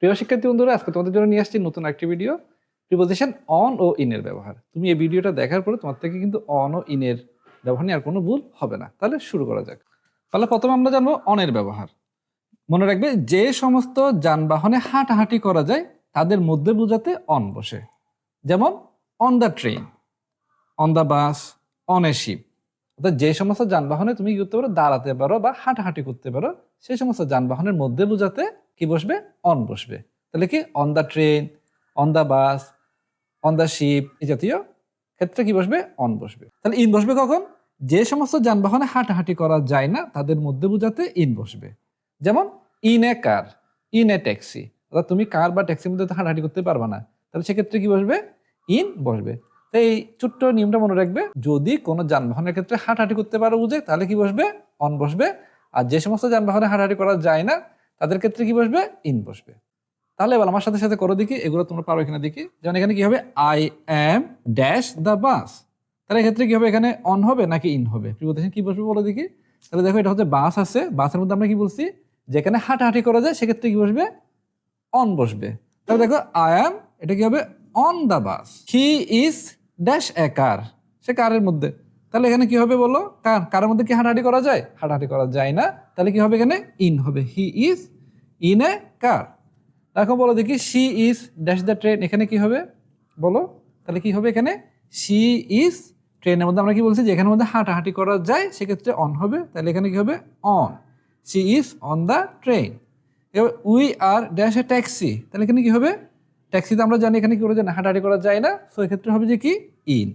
প্রিয় শিক্ষার্থী বন্ধুরা, আজকে তোমাদের জন্য নিয়ে আসছি নতুন একটি ভিডিও, প্রিপোজিশন অন ও ইনের ব্যবহার। তুমি এই ভিডিওটা দেখার পরে তোমার থেকে কিন্তু অন ও ইনের ব্যবহার নিয়ে আর কোনো ভুল হবে না। তাহলে শুরু করা যাক। তাহলে প্রথমে আমরা জানবো অনের ব্যবহার। মনে রাখবে, যে সমস্ত যানবাহনে হাঁটাহাঁটি করা যায় তাদের মধ্যে বোঝাতে অন বসে। যেমন on the train, on the bus, on a ship. অর্থাৎ যে সমস্ত যানবাহনে তুমি কি করতে পারো, দাঁড়াতে পারো বা হাঁটাহাঁটি করতে পারো, সেই সমস্ত যানবাহনের মধ্যে বোঝাতে কি বসবে, অন বসবে। তাহলে কি on the train, on the bus, on the ship এই জাতীয় ক্ষেত্রে কি বসবে, অন বসবে। তাহলে ইন বসবে কখন? যে সমস্ত যানবাহনে হাঁটাহাঁটি করা যায় না তাদের মধ্যে বোঝাতে ইন বসবে। যেমন in a car, in a taxi. অর্থাৎ তুমি কার বা ট্যাক্সির মধ্যে তো হাঁটাহাঁটি করতে পারবে না, তাহলে সেক্ষেত্রে কি বসবে, ইন বসবে। তাই এই ছোট্ট নিয়মটা মনে রাখবে, যদি কোনো যানবাহনের ক্ষেত্রে হাঁটাহাঁটি করতে পারো বুঝে তাহলে কি বসবে, অন বসবে। আর যে সমস্ত যানবাহনে হাঁটাহাঁটি করা যায় না তাদের ক্ষেত্রে কি বসবে, ইন বসবে। তাহলে এবার আমার সাথে সাথে করো দেখি, এগুলো তোমরা পারো এখানে দেখি। যেমন এখানে কি হবে, I am dash the bus. তাহলে এক্ষেত্রে কি হবে, এখানে অন হবে নাকি ইন হবে? প্রিপোজিশন কি বসবে বলো দেখি। তাহলে দেখো, এটা হচ্ছে বাস আছে, বাসের মধ্যে আমরা কি বলছি, যেখানে হাঁটাহাঁটি করা যায় সেক্ষেত্রে কি বসবে, অন বসবে। তাহলে দেখো আই অ্যাম, এটা কি হবে, on the bus. He is dash a car, সে কারের মধ্যে। তাহলে এখানে কি হবে বলো, কারের মধ্যে কি হাঁটাহাঁটি করা যায়? হাঁটাহাঁটি করা যায় না, তাহলে কি হবে, এখানে ইন হবে। হি ইজ ইন এ কার। এখন বলো দেখি, she is dash the train, এখানে কি হবে বলো? তাহলে কি হবে, এখানে শি ইজ, ট্রেনের মধ্যে আমরা কি বলছি, যে এখানের মধ্যে হাঁটাহাঁটি করা যায় সেক্ষেত্রে অন হবে। তাহলে এখানে কি হবে, on. She is on the train. এবার we are dash a taxi, তাহলে এখানে কি হবে, ট্যাক্সিতে আমরা জানি এখানে কি করে, না হাঁটাহাঁটি করা যায় না, সো এক্ষেত্রে হবে যে কি, ইন।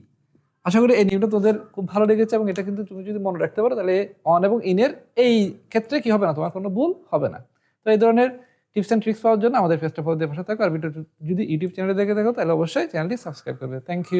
আশা করি এই নিয়মটা তোদের খুব ভালো লেগেছে, এবং এটা কিন্তু তুমি যদি মনে রাখতে পারো তাহলে অন এবং ইনের এই ক্ষেত্রে কি হবে না, তোমার কোনো ভুল হবে না। তো এই ধরনের টিপস অ্যান্ড ট্রিক্স পাওয়ার জন্য আমাদের পেজটা ফলো দিয়ে পাশে থাকো। আর ভিডিও যদি ইউটিউব চ্যানেলে দেখে থাকো তাহলে অবশ্যই চ্যানেলটি সাবস্ক্রাইব করবে। Thank you.